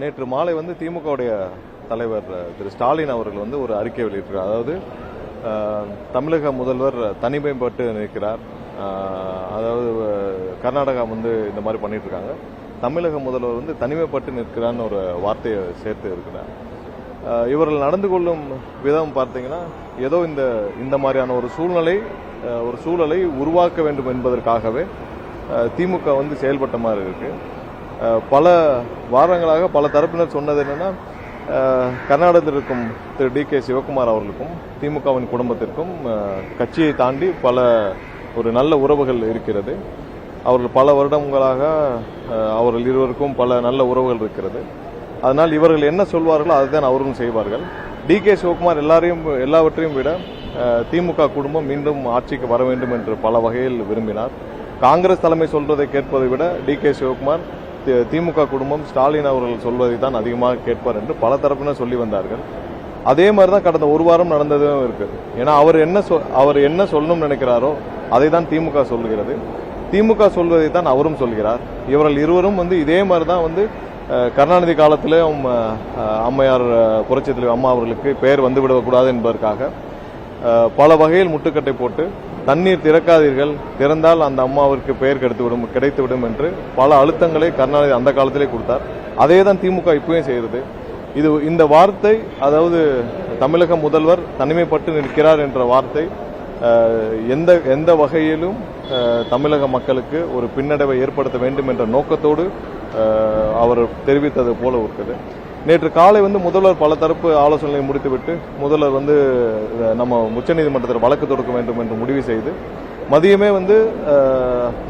நேற்று மாலை வந்து திமுகவுடைய தலைவர் திரு ஸ்டாலின் அவர்கள் ஒரு அறிக்கை வெளியிட்டிருக்கார். அதாவது தமிழக முதல்வர் தனிமைப்பட்டு நிற்கிறார். அதாவது கர்நாடகா இந்த மாதிரி பண்ணிட்டு இருக்காங்க. தமிழக முதல்வர் தனிமைப்பட்டு நிற்கிறான்னு ஒரு வார்த்தையை சேர்த்து இருக்கிறார். இவர்கள் நடந்து கொள்ளும் விதம் பார்த்தீங்கன்னா ஏதோ இந்த மாதிரியான ஒரு சூழலை உருவாக்க வேண்டும் என்பதற்காகவே திமுக செயல்பட்ட மாதிரி இருக்கு. பல வாரங்களாக பல தரப்பினர் சொன்னது என்னன்னா, கர்நாடகத்தில் இருக்கும் திரு டி.கே. சிவகுமார் அவர்களுக்கும் திமுகவின் குடும்பத்திற்கும் கட்சியை தாண்டி ஒரு நல்ல உறவுகள் இருக்கிறது. அவர்கள் பல வருடங்களாக அவர்கள் இருவருக்கும் பல நல்ல உறவுகள் இருக்கிறது. அதனால் இவர்கள் என்ன சொல்வார்களோ அதுதான் அவர்களும் செய்வார்கள். டி.கே. சிவகுமார் எல்லாவற்றையும் விட திமுக குடும்பம் மீண்டும் ஆட்சிக்கு வர வேண்டும் என்று பல வகையில் விரும்பினார். காங்கிரஸ் தலைமை சொல்வதை கேட்பதை விட டி.கே. சிவகுமார் திமுக குடும்பம் ஸ்டாலின் அவர்கள் சொல்வதை தான் அதிகமாக கேட்பார் என்று பல தரப்பினர் சொல்லி வந்தார்கள். அதே மாதிரிதான் கடந்த ஒரு வாரம் நடந்ததும் இருக்கு. ஏன்னா அவர் என்ன சொல்லணும்னு நினைக்கிறாரோ அதை தான் திமுக சொல்லுகிறது. திமுக சொல்வதை தான் அவரும் சொல்கிறார். இவர்கள் இருவரும் இதே மாதிரிதான் கருணாநிதி காலத்திலே அம்மையார் புரட்சித் தலைவர் அம்மா அவர்களுக்கு பெயர் வந்துவிடக்கூடாது என்பதற்காக பல வகையில் முட்டுக்கட்டை போட்டு தண்ணீர் திறக்காதீர்கள், திறந்தால் அந்த அம்மாவிற்கு பெயர் கிடைத்துவிடும் என்று பல அழுத்தங்களை கருணாநிதி அந்த காலத்திலே கொடுத்தார். அதே தான் திமுக இப்பவும் செய்கிறது. இந்த வார்த்தை, அதாவது தமிழக முதல்வர் தனிமைப்பட்டு நிற்கிறார் என்ற வார்த்தை எந்த வகையிலும் தமிழக மக்களுக்கு ஒரு பின்னடைவை ஏற்படுத்த வேண்டும் என்ற நோக்கத்தோடு அவர் தெரிவித்தது போல இருக்குது. நேற்று காலை முதல்வர் பல தரப்பு ஆலோசனைகளை முடித்துவிட்டு முதல்வர் நம்ம உச்சநீதிமன்றத்தில் வழக்கு தொடுக்க வேண்டும் என்று முடிவு செய்து மதியமே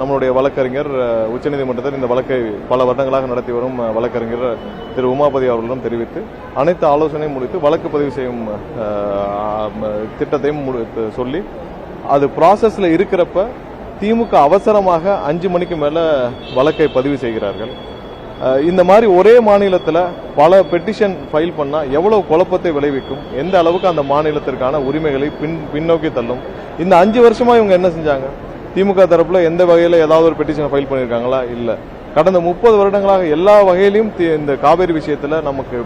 நம்மளுடைய வழக்கறிஞர் உச்சநீதிமன்றத்தில் இந்த வழக்கை பல வருடங்களாக நடத்தி வரும் வழக்கறிஞர் திரு உமாபதி அவர்களிடம் தெரிவித்து அனைத்து ஆலோசனையும் முடித்து வழக்கு பதிவு செய்யும் திட்டத்தையும் சொல்லி அது ப்ராசஸ்ல இருக்கிறப்ப திமுக அவசரமாக 5 மணிக்கு மேல வழக்கை பதிவு செய்கிறார்கள். இந்த மாதிரி ஒரே மாநிலத்தில் பல பெட்டிஷன் ஃபைல் பண்ணா எவ்வளவு குழப்பத்தை விளைவிக்கும், எந்த அளவுக்கு அந்த மாநிலத்திற்கான உரிமைகளை பின்னோக்கி தள்ளும். இந்த 5 வருஷமா இவங்க என்ன செஞ்சாங்க? திமுக தரப்புல எந்த வகையில ஏதாவது ஒரு பெட்டிஷன் ஃபைல் பண்ணிருக்காங்களா? இல்ல. கடந்த 30 வருடங்களாக எல்லா வகையிலும் இந்த காவேரி விஷயத்துல நமக்கு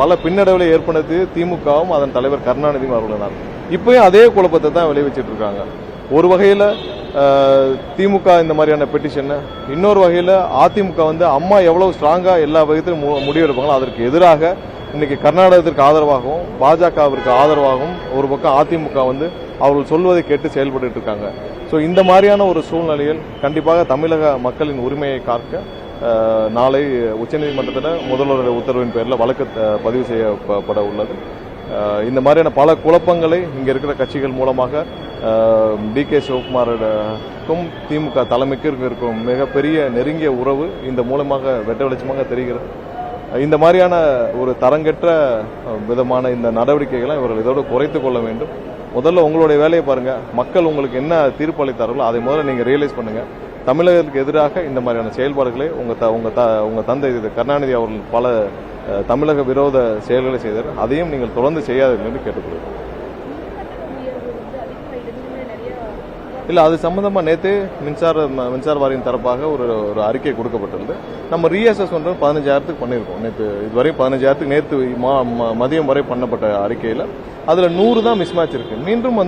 பல பின்னடைவுகளை ஏற்படுத்தி திமுகவும் அதன் தலைவர் கருணாநிதியும் அவர்கள் இப்பயும் அதே குழப்பத்தை தான் விளைவிச்சிட்டு இருக்காங்க. ஒரு வகையில திமுக இந்த மாதிரியான பெட்டிஷன், இன்னொரு வகையில அதிமுக அம்மா எவ்வளவு ஸ்ட்ராங்கா எல்லா வகையிலும் முடிவெடுப்பாங்களோ அதற்கு எதிராக இன்னைக்கு கர்நாடகத்திற்கு ஆதரவாகவும் பாஜகவிற்கு ஆதரவாகவும் ஒரு பக்கம் அதிமுக அவர்கள் சொல்வதை கேட்டு செயல்பட்டு இருக்காங்க. ஸோ இந்த மாதிரியான ஒரு சூழ்நிலையில் கண்டிப்பாக தமிழக மக்களின் உரிமையை காக்க நாளை உச்சநீதிமன்றத்தில் முதல்வருடைய உத்தரவின் பேரில் வழக்கு பதிவு செய்யப்பட உள்ளது. இந்த மாதிரியான பல குழப்பங்களை இங்க இருக்கிற கட்சிகள் மூலமாக டி.கே. சிவகுமாருக்கும் திமுக தலைமைக்கு இருக்கும் மிகப்பெரிய நெருங்கிய உறவு இந்த மூலமாக வெட்ட வெளிச்சமாக தெரிகிறது. இந்த மாதிரியான ஒரு தரங்கெட்ட விதமான இந்த நடவடிக்கைகளை இவர்கள் இதோடு குறைத்துக் கொள்ள வேண்டும். முதல்ல உங்களுடைய வேலையை பாருங்க. மக்கள் உங்களுக்கு என்ன தீர்ப்பு அளித்தார்களோ அதை முதல்ல நீங்க ரியலைஸ் பண்ணுங்க. தமிழகத்துக்கு எதிராக இந்த மாதிரியான செயல்பாடுகளை உங்க தந்தை கருணாநிதி அவர்கள் பல தமிழக விரோத செயல்களை செய்தார். அதையும் நீங்கள் தொடர்ந்து செய்யாதீர்கள் என்று கேட்டுக்கொள்கிறோம். இல்ல, அது சம்பந்தமா நேற்று மின்சார வாரியம் தரப்பாக ஒரு அறிக்கை கொடுக்கப்பட்டது. நம்ம ரீஅசஸ்மெண்ட் 15,000 பண்ணியிருக்கோம். நேற்று இதுவரையும் 15,000 நேற்று மதியம் வரை பண்ணப்பட்ட அறிக்கையில அதுல 100 தான் மிஸ்மேட்ச் இருக்கு. மீண்டும்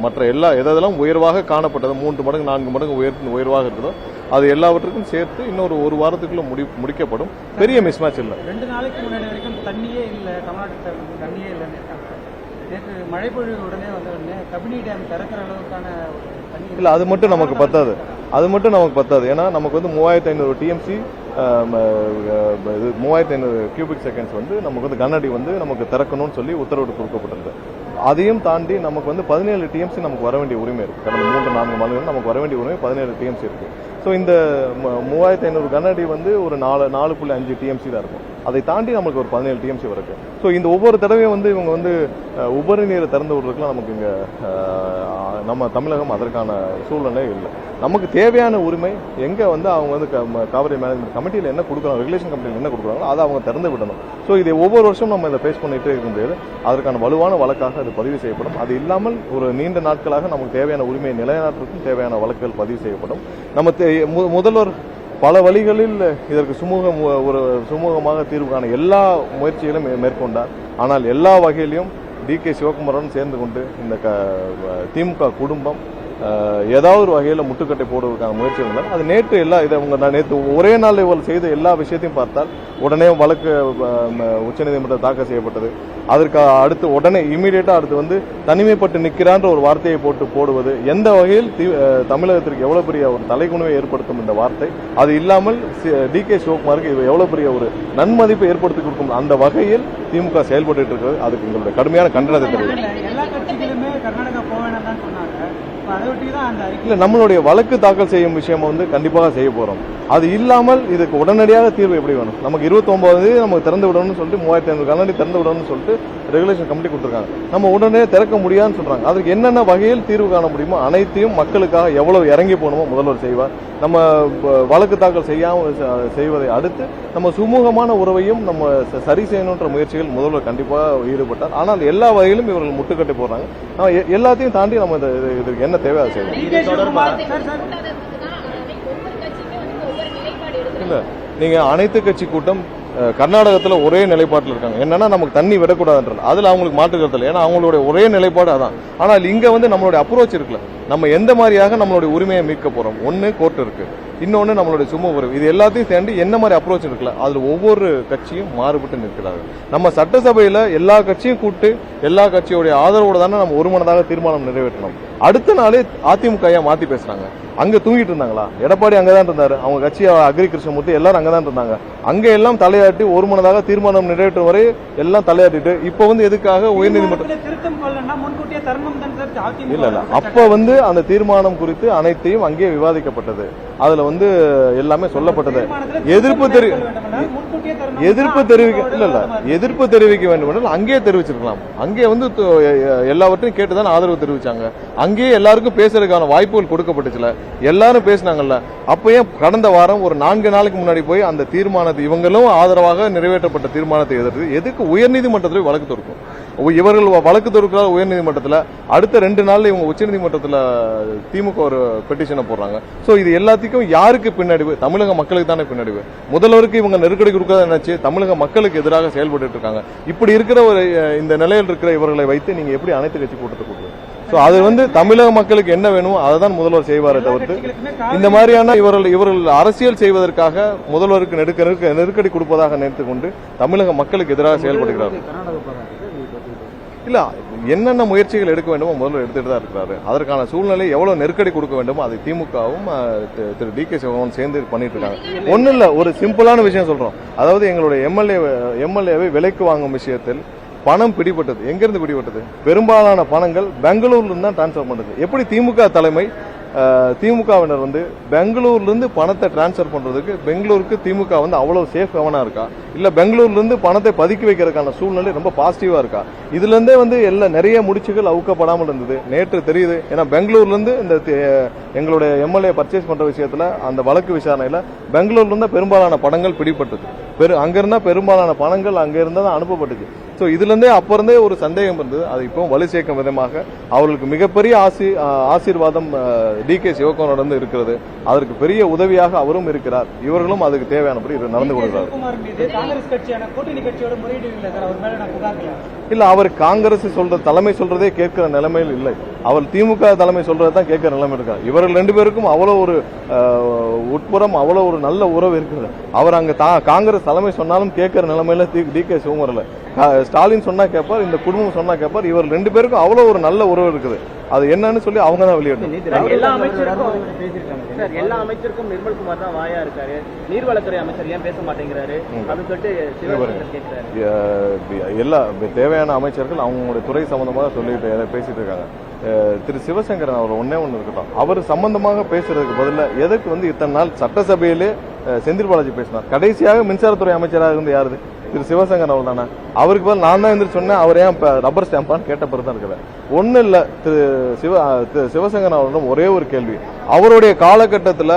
மற்ற எதெல்லாம் உயர்வாக காணப்பட்டது 3 மடங்கு 4 மடங்கு உயர்வாக இருக்குதோ அது எல்லாவற்றுக்கும் சேர்த்து இன்னொரு ஒரு வாரத்துக்குள்ள முடிக்கப்படும். பெரிய மிஸ்மேட்ச் இல்லை. 2 நாளைக்கு முன்னாடி வரைக்கும் தண்ணியே இல்லை, தமிழ்நாட்டில் தண்ணியே இல்லைன்னு இருக்காங்க. நேற்று மழை பொழிவு உடனே கபினி டேம் திறக்கிற அளவுக்கான தண்ணி இல்லை. அது மட்டும் நமக்கு பத்தாது. ஏன்னா நமக்கு 3500 டிஎம்சி 3500 கியூபிக் செகண்ட்ஸ் நமக்கு கனஅடி நமக்கு திறக்கணும்னு சொல்லி உத்தரவு கொடுக்கப்பட்டிருக்கு. அதையும் தாண்டி நமக்கு 17 டிஎம்சி நமக்கு வர வேண்டிய உரிமை இருக்கு. கடந்த 3-4 மாதங்கள் நமக்கு வர வேண்டிய உரிமை 17 டிஎம்சி இருக்கு. ஸோ இந்த 3500 கனஅடி ஒரு 4.5 டிஎம்சி தான் இருக்கும். அதை தாண்டி நமக்கு ஒரு 17 டிஎம்சி இருக்கு. ஸோ இந்த ஒவ்வொரு தடவையும் இவங்க உபரி நீரை திறந்து விடுறதுக்குலாம் நமக்கு இங்க நம்ம தமிழகம் அதற்கான சூழ்நிலை இல்லை. நமக்கு தேவையான உரிமை எங்க அவங்க காவிரி மேனேஜ்மெண்ட் கமிட்டியில் என்ன கொடுக்குறாங்க, ரெகுலேஷன் கமிட்டியில் என்ன கொடுக்குறாங்களோ அதை அவங்க திறந்து விடணும். ஸோ இதை ஒவ்வொரு வருஷம் நம்ம இதை பேஸ் பண்ணிட்டே இருக்கும்போது அதற்கான வலுவான வழக்காக அது பதிவு செய்யப்படும். அது இல்லாமல் ஒரு நீண்ட நாட்களாக நமக்கு தேவையான உரிமையை நிலைநாட்டுறதுக்கும் தேவையான வழக்குகள் பதிவு செய்யப்படும். நம்ம முதல்வர் பல வழிகளில் இதற்கு சுமூகமாக தீர்வு காண எல்லா முயற்சிகளும் மேற்கொண்டார். ஆனால் எல்லா வகையிலும் டி.கே. சிவகுமாருடன் சேர்ந்து கொண்டு இந்த திமுக குடும்பம் ஏதாவது ஒரு வகையில் முட்டுக்கட்டை போடுவதற்கான முயற்சி இருந்தால் அது நேற்று நேற்று ஒரே நாள் இவர்கள் செய்த எல்லா விஷயத்தையும் பார்த்தால் உடனே வழக்கு உச்சநீதிமன்றம் தாக்கல் செய்யப்பட்டது. அதற்கு அடுத்து உடனே இமீடியட்டா அடுத்து தனிமைப்பட்டு நிற்கிறான்ற ஒரு வார்த்தையை போடுவது எந்த வகையில் தமிழகத்திற்கு எவ்வளவு பெரிய ஒரு தலைகுணிவை ஏற்படுத்தும் இந்த வார்த்தை. அது இல்லாமல் டி.கே. சிவகுமாருக்கு எவ்வளவு பெரிய ஒரு நன்மதிப்பை ஏற்படுத்தி கொடுக்கும் அந்த வகையில் திமுக செயல்பட்டு இருக்கிறது. அதுக்கு எங்களுடைய கடுமையான கண்டனத்தை தெரிவிக்கிறோம். எல்லா கட்சிகளுமே கர்நாடகா போக வேண்டாம் தான் சொன்னாங்க. இல்ல, நம்மளுடைய வழக்கு தாக்கல் செய்யும் விஷயம் கண்டிப்பாக செய்ய போறோம். அது இல்லாமல் இதுக்கு உடனடியாக தீர்வு எப்படி வேணும்? நமக்கு 29 நமக்கு திறந்து விடணும்னு சொல்லிட்டு 3500 கண்ணாடி திறந்து விடணும்னு சொல்லிட்டு ரெகுலேஷன் கமிட்டி கொடுத்துருக்காங்க. நம்ம உடனே திறக்க முடியாதுன்னு சொல்றாங்க. அதுக்கு என்னென்ன வகையில் தீர்வு காண முடியுமோ அனைத்தையும் மக்களுக்காக எவ்வளவு இறங்கி போகணுமோ முதல்வர் செய்வார். நம்ம வழக்கு தாக்கல் செய்வதை அடுத்து நம்ம சுமூகமான உறவையும் நம்ம சரி செய்யணுன்ற முயற்சிகள் முதல்வர் கண்டிப்பாக ஈடுபட்டார். ஆனால் எல்லா வகையிலும் இவர்கள் முட்டுக்கட்டை போடுறாங்க. எல்லாத்தையும் தாண்டி நம்ம இதுக்கு என்ன தேவை அதை செய்யணும். இல்ல, நீங்க அனைத்து கட்சி கூட்டம் கர்நாடகத்தில் ஒரே நிலைப்பாட்டில் இருக்காங்க. என்னன்னா நமக்கு தண்ணி விடக்கூடாதுன்றது அதுல அவங்களுக்கு மாற்று கருத்து இல்லை. ஏன்னா அவங்களுடைய ஒரே நிலைப்பாடு அதான். ஆனால் இங்க நம்மளுடைய அப்ரோச் இருக்குல்ல, நம்ம எந்த மாதிரியாக நம்மளுடைய உரிமையை மீட்க போறோம். ஒன்னு கோர்ட் இருக்கு, இன்னொன்னு நம்மளுடைய சுமூக உறவு. இது எல்லாத்தையும் சேர்ந்து என்ன மாதிரி அப்ரோச் இருக்குல்ல, அதுல ஒவ்வொரு கட்சியும் மாறுபட்டு நிற்கிறார்கள். நம்ம சட்டசபையில எல்லா கட்சியும் கூட்டு எல்லா கட்சியோடைய ஆதரவோடு தானே நம்ம ஒருமனதாக தீர்மானம் நிறைவேற்றணும். அடுத்த நாளே அதிமுக மாத்தி பேசுறாங்க. அங்க தூங்கிட்டு இருந்தாங்களா? எடப்பாடி அங்கதான் இருந்தாரு, அவங்க கட்சி அக்ரி கிருஷ்ணமூர்த்தி எல்லாரும் அங்கதான் இருந்தாங்க. அங்க எல்லாம் தலையாட்டி ஒருமனதாக தீர்மானம் நிறைவேற்றும் வரை எல்லாம் தலையாட்டிட்டு இப்ப எதுக்காக உயர்நீதிமன்றம் இல்ல அப்ப அந்த தீர்மானம் குறித்து அனைத்தையும் அங்கே விவாதிக்கப்பட்டது. அதுல எல்லாமே சொல்லப்பட்டது. எதிர்ப்பு தெரிவிக்க வேண்டும் என்றால் அங்கே தெரிவிச்சிருக்கலாம். அங்கே எல்லாவற்றையும் கேட்டுதான் ஆதரவு தெரிவிச்சாங்க. அங்கேயே எல்லாருக்கும் பேசுறதுக்கான வாய்ப்புகள் கொடுக்கப்பட்டுச்சுல, எல்லாரும் பேசினாங்கல்ல. அப்பயே கடந்த வாரம் ஒரு 4 நாளைக்கு முன்னாடி போய் அந்த தீர்மானத்தை இவங்களும் ஆதரவாக நிறைவேற்றப்பட்ட தீர்மானத்தை எதிர்த்து எதுக்கு உயர்நீதிமன்றத்தில் வழக்கு தொடுக்கும்? இவர்கள் வழக்கு தொடுக்கிறார் உயர்நீதிமன்றத்தில். அடுத்த 2 நாள்ல இவங்க உச்சநீதிமன்றத்தில் திமுக ஒரு பெட்டிஷனை போடுறாங்க. சோ இது எல்லாத்துக்கும் யாருக்கு பின்னடைவு? தமிழக மக்களுக்கு தானே பின்னடைவு. முதல்வருக்கு இவங்க நெருக்கடி கொடுக்காத நினைச்சு தமிழக மக்களுக்கு எதிராக செயல்பட்டு இருக்காங்க. இப்படி இருக்கிற ஒரு இந்த நிலையில் இருக்கிற இவர்களை வைத்து நீங்க எப்படி அனைத்து கட்சி கூட்டத்தை கூட்டுவீங்க? அது தமிழக மக்களுக்கு என்ன வேணுமோ அதை தான் முதல்வர் செய்வாரே தவிர்த்து இந்த மாதிரியான இவர்கள் அரசியல் செய்வதற்காக முதல்வருக்கு நெருக்கடி கொடுப்பதாக நினைத்துக் கொண்டு தமிழக மக்களுக்கு எதிராக செயல்படுகிறார்கள். இல்ல, என்னென்ன முயற்சிகள் எடுக்க வேண்டுமோ முதல்வர் எடுத்துட்டு தான் இருக்கிறாரு. அதற்கான சூழ்நிலை எவ்வளவு நெருக்கடி கொடுக்க வேண்டுமோ அதை திமுகவும் திரு டி.கே. சிவகுமாரும் சேர்ந்து பண்ணிட்டு இருக்காங்க. ஒன்னும் இல்ல, ஒரு சிம்பிளான விஷயம் சொல்றோம். அதாவது எங்களுடைய எம்எல்ஏவை விலைக்கு வாங்கும் விஷயத்தில் பணம் பிடிபட்டது. எங்கிருந்து பிடிபட்டது? பெரும்பாலான பணங்கள் பெங்களூர்ல இருந்து தான் டிரான்ஸ்பர் பண்ணது. எப்படி திமுக தலைமை திமுகவினர் பெங்களூர்ல இருந்து பணத்தை டிரான்ஸ்பர் பண்றதுக்கு பெங்களூருக்கு திமுக அவ்வளவு சேஃப் கவனா இருக்கா? இல்ல பெங்களூர்ல இருந்து பணத்தை பதுக்கி வைக்கிறதுக்கான சூழ்நிலை ரொம்ப பாசிட்டிவா இருக்கா? இதுல இருந்தே நிறைய முடிச்சுகள் அவுக்கப்படாமல் இருந்தது. நேற்று தெரியுது. ஏன்னா பெங்களூர்ல இருந்து இந்த எங்களுடைய எம்எல்ஏ பர்ச்சேஸ் பண்ற விஷயத்துல அந்த வழக்கு விசாரணையில பெங்களூர்ல இருந்து பெரும்பாலான பணங்கள் பிடிபட்டது. அங்கிருந்தா பெரும்பாலான பணங்கள் அங்க இருந்தா தான் அனுப்பப்பட்டுச்சு. சோ இதுல இருந்தே அப்ப இருந்தே ஒரு சந்தேகம் இருந்தது. அது இப்போ வலு சேர்க்கும் விதமாக அவர்களுக்கு மிகப்பெரிய ஆசீர்வாதம் டி.கே. சிவகுமாரோட இருக்கிறது. அதற்கு பெரிய உதவியாக அவரும் இருக்கிறார். இவர்களும் அதுக்கு தேவையானபடி நடந்து கொள்கிறார். இல்ல, அவர் காங்கிரஸ் தலைமை சொல்றதே கேட்கிற நிலைமையில் இல்லை. அவர் திமுக தலைமை சொல்றதான் கேட்கிற நிலைமை இருக்கார். இவர்கள் 2 பேருக்கும் அவ்வளவு ஒரு உட்புறம் அவ்வளவு ஒரு நல்ல உறவு இருக்கிறது. அவர் அங்க காங்கிரஸ் தலைமை சொன்னாலும் கேட்கிற நிலைமையில டி.கே. சிவகுமார் இல்ல. ஸ்டாலின் சொன்னா கேட்பார், இந்த குடும்பம் சொன்னா கேட்பார். இவர் 2 பேருக்கும் அவ்வளவு ஒரு நல்ல உறவு இருக்குது. அது என்னன்னு சொல்லி அவங்க தான் வெளியிடணும். எல்லா அமைச்சருக்கும் நிர்மல்குமார் தான் வாயா இருக்காரு. நீர்வளத்துறை அமைச்சர் ஏன் பேச மாட்டேங்கிறாரு அப்படின்னு சொல்லிட்டு சிவசங்கர் கேட்கிறாரு. எல்லா தேவையான அமைச்சர்கள் அவங்களுடைய துறை சம்பந்தமாக சொல்லிட்டு பேசிட்டு இருக்காங்க. திரு சிவசங்கரன் அவர் ஒன்னே இருக்கட்டும், அவர் சம்பந்தமாக பேசுறதுக்கு பதில எதுக்கு இத்தனை நாள் சட்டசபையிலே செந்தில் பாலாஜி பேசினார். கடைசியாக மின்சாரத்துறை அமைச்சராக இருந்து யாரு? திரு சிவசங்கரன் அவர் தானே. அவருக்கு பதில் நான் தான் எந்திரிச்சு சொன்னேன். அவர் ஏன் ரப்பர் ஸ்டாம்பான்னு கேட்ட பிறகு தான் இருக்கிறேன். ஒன்னும் இல்ல, திரு சிவசங்கரன் அவரிடம் ஒரே ஒரு கேள்வி. அவருடைய காலகட்டத்தில்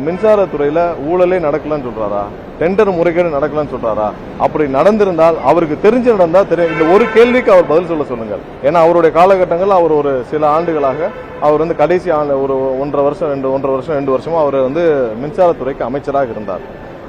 மின்சாரத்துறையில ஊழலே நடக்கலன்னு சொல்றாரா? டெண்டர் முறைகேடு நடக்கலன்னு சொல்றாரா? அப்படி நடந்திருந்தால் அவருக்கு தெரிஞ்சு நடந்தா தெரியும். இந்த ஒரு கேள்விக்கு அவர் பதில் சொல்லுங்கள். ஏன்னா அவருடைய காலகட்டங்கள் அவர் ஒரு சில ஆண்டுகளாக அவர் வந்து கடைசி ஒரு 1.5 வருஷமா அவர் வந்து மின்சாரத்துறைக்கு அமைச்சராக இருந்தார்.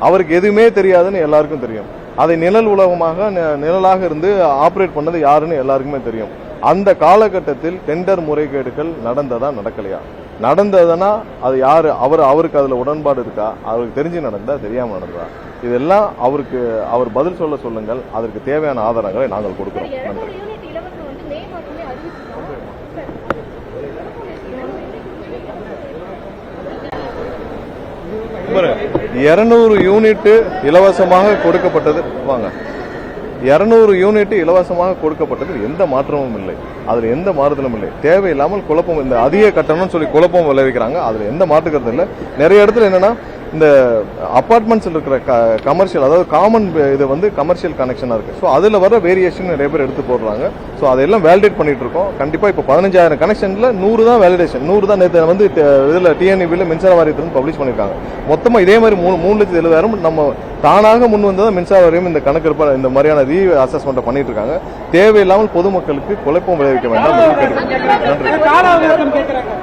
அவருக்கு எதுவுமே தெரியாதுன்னு எல்லாருக்கும் தெரியும். அதை நிழலாக இருந்து ஆபரேட் பண்ணது யாருன்னு எல்லாருக்குமே தெரியும். அந்த காலகட்டத்தில் டெண்டர் முறைகேடுகள் நடந்ததா நடக்கலையா? நடந்ததுன்னா அது யாரு? அவருக்கு அதுல உடன்பாடு இருக்கா? அவருக்கு தெரிஞ்சு நடந்தா தெரியாம நடந்ததா? இதெல்லாம் அவர் பதில் சொல்லுங்கள். அதற்கு தேவையான ஆதாரங்களை நாங்கள் கொடுக்கிறோம். நன்றி. 200 யூனிட் இலவசமாக கொடுக்கப்பட்டது. 200 யூனிட் இலவசமாக கொடுக்கப்பட்டது எந்த மாற்றமும் இல்லை. அதுல எந்த மாறுதலும் இல்லை. தேவையில்லாமல் குழப்பம், இந்த அதிக கட்டணம்னு சொல்லி குழப்பம் விளைவிக்கிறாங்க. அதுல எந்த மாற்றுக்கிறது இல்லை. நிறைய இடத்துல என்னன்னா இந்த அபார்ட்மெண்ட்ஸ்ல இருக்கிற கமர்ஷியல், அதாவது காமன் இது வந்து கமர்ஷியல் கனெக்ஷனா இருக்கு. ஸோ அதுல வர வேரியேஷன் நிறைய பேர் எடுத்து போடுறாங்க. ஸோ அதெல்லாம் வேலிடேட் பண்ணிட்டு இருக்கோம். கண்டிப்பா இப்போ 15,000 கனெக்ஷன்ல 100 தான் வேலிடேஷன். 100 தான் நேற்று வந்து இதுல டிஎன்இபியில் மின்சார வாரியத்திலிருந்து பப்ளிஷ் பண்ணிருக்காங்க. மொத்தமா இதே மாதிரி 3,70,000 நம்ம தானாக முன் வந்ததா மின்சார வாரியம் இந்த கணக்கெடுப்பு இந்த மாதிரியான அசஸ்மெண்ட் பண்ணிட்டு இருக்காங்க. தேவையில்லாமல் பொதுமக்களுக்கு குழப்பம் விளைவிக்க வேண்டாம். நன்றி.